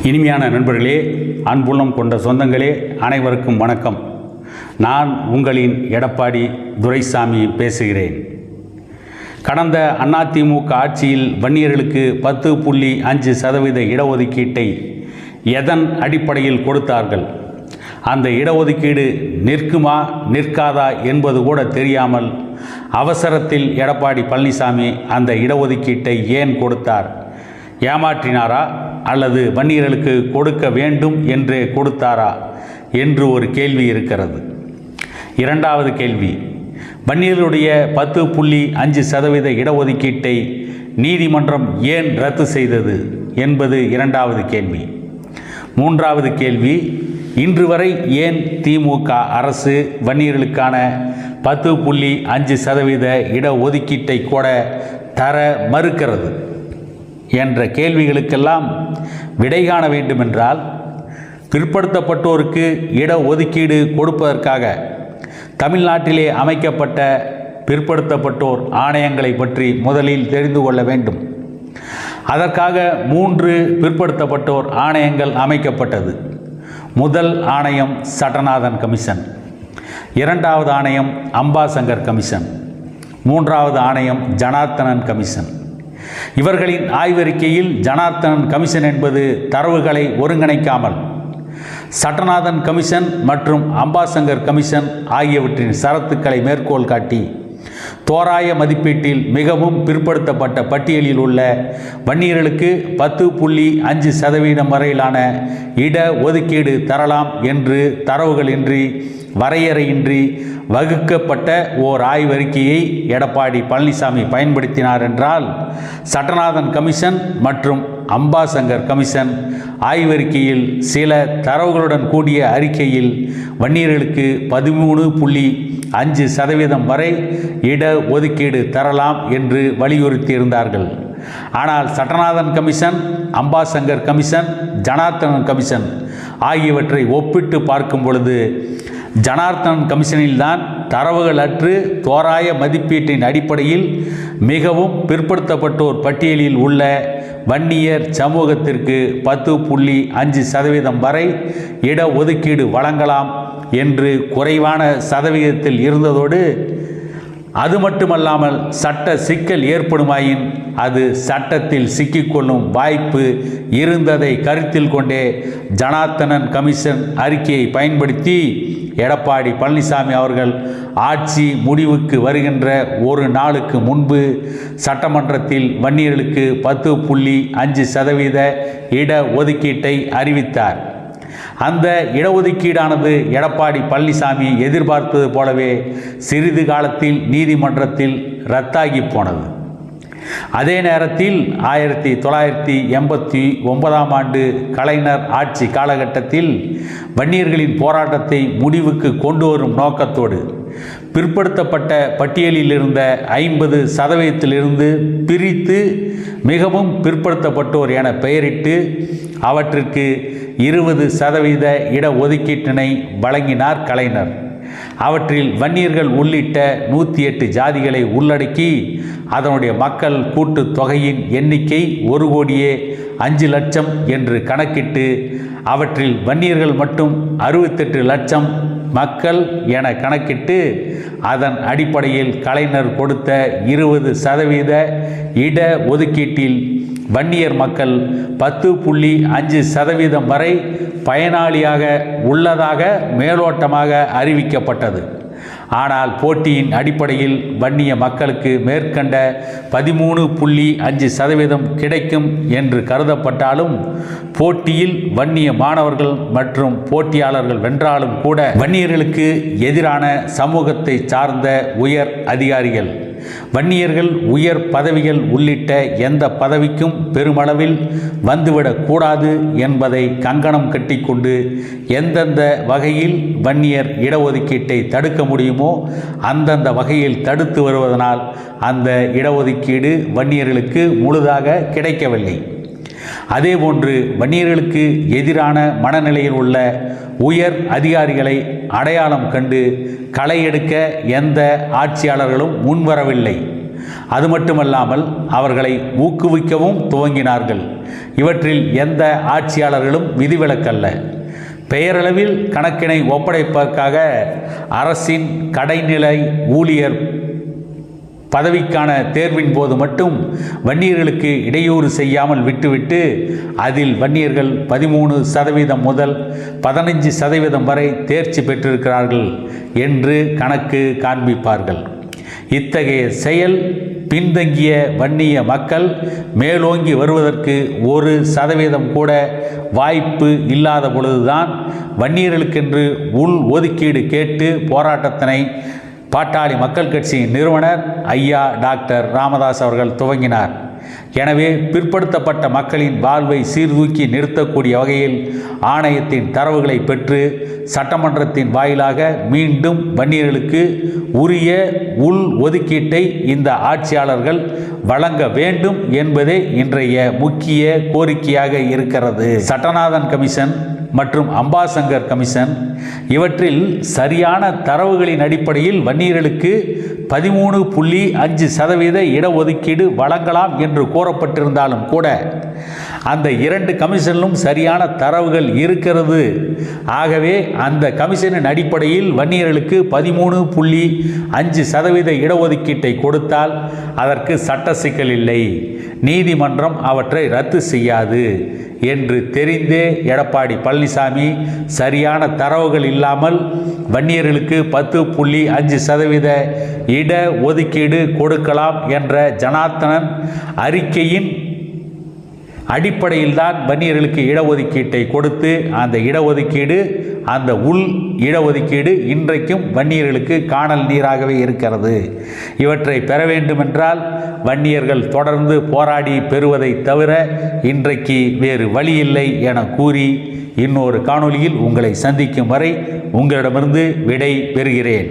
இனிமையான நண்பர்களே, அன்புள்ளம் கொண்ட சொந்தங்களே, அனைவருக்கும் வணக்கம். நான் உங்களின் எடப்பாடி துரைசாமி பேசுகிறேன். கடந்த அதிமுக ஆட்சியில் வன்னியர்களுக்கு 10.5% இடஒதுக்கீட்டை எதன் அடிப்படையில் கொடுத்தார்கள்? அந்த இடஒதுக்கீடு நிற்குமா நிற்காதா என்பது கூட தெரியாமல் அவசரத்தில் எடப்பாடி பழனிசாமி அந்த இடஒதுக்கீட்டை ஏன் கொடுத்தார்? ஏமாற்றினாரா அல்லது வன்னியர்களுக்கு கொடுக்க வேண்டும் என்றே கொடுத்தாரா என்று ஒரு கேள்வி இருக்கிறது. இரண்டாவது கேள்வி, வன்னியர்களுடைய 10.5% இடஒதுக்கீட்டை நீதிமன்றம் ஏன் ரத்து செய்தது என்பது இரண்டாவது கேள்வி. மூன்றாவது கேள்வி, இன்று வரை ஏன் திமுக அரசு வன்னியர்களுக்கான 10.5% இடஒதுக்கீட்டை கூட தர மறுக்கிறது என்ற கேள்விகளுக்கெல்லாம் விடை காண வேண்டுமென்றால், பிற்படுத்தப்பட்டோருக்கு இடஒதுக்கீடு கொடுப்பதற்காக தமிழ்நாட்டிலே அமைக்கப்பட்ட பிற்படுத்தப்பட்டோர் ஆணையங்களை பற்றி முதலில் தெரிந்து கொள்ள வேண்டும். அதற்காக 3 பிற்படுத்தப்பட்டோர் ஆணையங்கள் அமைக்கப்பட்டது. முதல் ஆணையம் சட்டநாதன் கமிஷன், இரண்டாவது ஆணையம் அம்பாசங்கர் கமிஷன், மூன்றாவது ஆணையம் ஜனார்த்தனன் கமிஷன். இவர்களின் ஆய்வறிக்கையில் ஜனார்த்தனன் கமிஷன் என்பது தரவுகளை ஒருங்கிணைக்காமல் சட்டநாதன் கமிஷன் மற்றும் அம்பாசங்கர் கமிஷன் ஆகியவற்றின் சரத்துக்களை மேற்கோள் காட்டி தோராய மதிப்பீட்டில் மிகவும் பிற்படுத்தப்பட்ட பட்டியலில் உள்ள வன்னியர்களுக்கு 10.5% வரையிலான இட ஒதுக்கீடு தரலாம் என்று தரவுகளின்றி வரையறையின்றி வகுக்கப்பட்ட ஓர் ஆய்வறிக்கையை எடப்பாடி பழனிசாமி பயன்படுத்தினார் என்றால், சட்டநாதன் கமிஷன் மற்றும் அம்பாசங்கர் கமிஷன் ஆய்வறிக்கையில் சில தரவுகளுடன் கூடிய அறிக்கையில் வன்னியர்களுக்கு 13.5% வரை இட ஒதுக்கீடு தரலாம் என்று வலியுறுத்தியிருந்தார்கள். ஆனால் Sattanathan commission, Ambasankar commission, Janarthanan commission ஆகியவற்றை ஒப்பிட்டு பார்க்கும் பொழுது ஜனார்த்தனன் கமிஷனில்தான் தரவுகள் அற்று தோராய மதிப்பீட்டின் அடிப்படையில் மிகவும் பிற்படுத்தப்பட்டோர் பட்டியலில் உள்ள வன்னியர் சமூகத்திற்கு 10.5% வரை இட ஒதுக்கீடு வழங்கலாம் என்று குறைவான சதவீதத்தில் இருந்ததோடு, அது மட்டுமல்லாமல் சட்ட சிக்கல் ஏற்படுமாயின் அது சட்டத்தில் சிக்கிக்கொள்ளும் வாய்ப்பு இருந்ததை கருத்தில் கொண்டே ஜனார்த்தனன் கமிஷன் அறிக்கையை பயன்படுத்தி எடப்பாடி பழனிசாமி அவர்கள் ஆட்சி முடிவுக்கு வருகின்ற ஒரு நாளுக்கு முன்பு சட்டமன்றத்தில் வன்னியர்களுக்கு 10.5% இட ஒதுக்கீட்டை அறிவித்தார். அந்த இடஒதுக்கீடானது எடப்பாடி பழனிசாமி எதிர்பார்த்தது போலவே சிறிது காலத்தில் நீதிமன்றத்தில் ரத்தாகி போனது. அதே நேரத்தில் 1989 ஆண்டு கலைஞர் ஆட்சி காலகட்டத்தில் வன்னியர்களின் போராட்டத்தை முடிவுக்கு கொண்டு வரும் நோக்கத்தோடு பிற்படுத்தப்பட்ட பட்டியலில் இருந்த 50% பிரித்து மிகவும் பிற்படுத்தப்பட்டோர் என பெயரிட்டு அவற்றிற்கு 20% இட ஒதுக்கீட்டினை வழங்கினார் கலைஞர். அவற்றில் வன்னியர்கள் உள்ளிட்ட 108 ஜாதிகளை உள்ளடக்கி அதனுடைய மக்கள் கூட்டு தொகையின் எண்ணிக்கை 1,05,00,000 என்று கணக்கிட்டு அவற்றில் வன்னியர்கள் மட்டும் 68 லட்சம் மக்கள் என கணக்கிட்டு அதன் அடிப்படையில் கலைஞர் கொடுத்த 20% இட ஒதுக்கீட்டில் வன்னியர் மக்கள் 10.5% வரை பயனாளியாக உள்ளதாக மேலோட்டமாக அறிவிக்கப்பட்டது. ஆனால் போட்டியின் அடிப்படையில் வன்னிய மக்களுக்கு மேற்கண்ட 13.5% கிடைக்கும் என்று கருதப்பட்டாலும், போட்டியில் வன்னிய மாணவர்கள் மற்றும் போட்டியாளர்கள் வென்றாலும் கூட வன்னியர்களுக்கு எதிரான சமூகத்தை சார்ந்த உயர் அதிகாரிகள் வன்னியர்கள் உயர் பதவிகள் உள்ளிட்ட எந்த பதவிக்கும் பெருமளவில் வந்துவிடக்கூடாது என்பதை கங்கணம் கட்டிக்கொண்டு எந்தெந்த வகையில் வன்னியர் இடஒதுக்கீட்டை தடுக்க முடியுமோ அந்தந்த வகையில் தடுத்து வருவதனால் அந்த இடஒதுக்கீடு வன்னியர்களுக்கு முழுதாக கிடைக்கவில்லை. அதேபோன்று வன்னியர்களுக்கு எதிரான மனநிலையில் உள்ள உயர் அதிகாரிகளை அடையாளம் கண்டு களை எடுக்க எந்த ஆட்சியாளர்களும் முன்வரவில்லை. அது மட்டுமல்லாமல் அவர்களை ஊக்குவிக்கவும் துவங்கினார்கள். இவற்றில் எந்த ஆட்சியாளர்களும் விதிவிலக்கல்ல. பெயரளவில் கணக்கினை ஒப்படைப்பதற்காக அரசின் கடைநிலை ஊழியர் பதவிக்கான தேர்வின் போது மட்டும் வன்னியர்களுக்கு இடையூறு செய்யாமல் விட்டுவிட்டு அதில் வன்னியர்கள் 13% முதல் 15% வரை தேர்ச்சி பெற்றிருக்கிறார்கள் என்று கணக்கு காண்பிப்பார்கள். இத்தகைய செயல் பின்தங்கிய வன்னிய மக்கள் மேலோங்கி வருவதற்கு 1% கூட வாய்ப்பு இல்லாத பொழுதுதான் வன்னியர்களுக்கென்று உள் ஒதுக்கீடு கேட்டு போராட்டத்தினை பாட்டாளி மக்கள் கட்சியின் நிறுவனர் ஐயா டாக்டர் ராமதாஸ் அவர்கள் துவங்கினார். எனவே பிற்படுத்தப்பட்ட மக்களின் வாழ்வை சீர்தூக்கி நிறுத்தக்கூடிய வகையில் ஆணையத்தின் தரவுகளை பெற்று சட்டமன்றத்தின் வாயிலாக மீண்டும் வன்னியர்களுக்கு உரிய உள் ஒதுக்கீட்டை இந்த ஆட்சியாளர்கள் வழங்க வேண்டும் என்பதே இன்றைய முக்கிய கோரிக்கையாக இருக்கிறது. சட்டநாதன் கமிஷன் மற்றும் அம்பாசங்கர் கமிஷன் இவற்றில் சரியான தரவுகளின் அடிப்படையில் வன்னியர்களுக்கு 13.5% இடஒதுக்கீடு வழங்கலாம் என்று கூறப்பட்டிருந்தாலும் கூட அந்த 2 கமிஷனிலும் சரியான தரவுகள் இருக்கிறது. ஆகவே அந்த கமிஷனின் அடிப்படையில் வன்னியர்களுக்கு 13.5% இடஒதுக்கீட்டை கொடுத்தால் அதற்கு சட்ட சிக்கல் இல்லை, நீதிமன்றம் அவற்றை ரத்து செய்யாது என்று தெரிந்தே எடப்பாடி பழனிசாமி சரியான தரவுகள் இல்லாமல் வன்னியர்களுக்கு 10.5% இட ஒதுக்கீடு கொடுக்கலாம் என்ற ஜனார்த்தனன் அறிக்கையின் அடிப்படையில்தான் வன்னியர்களுக்கு இடஒதுக்கீட்டை கொடுத்து அந்த இடஒதுக்கீடு அந்த உள் இடஒதுக்கீடு இன்றைக்கும் வன்னியர்களுக்கு காணல் நீராகவே இருக்கிறது. இவற்றை பெற வேண்டுமென்றால் வன்னியர்கள் தொடர்ந்து போராடி பெறுவதை தவிர இன்றைக்கு வேறு வழியில்லை என கூறி இன்னொரு காணொளியில் உங்களை சந்திக்கும் வரை உங்களிடமிருந்து விடை பெறுகிறேன்.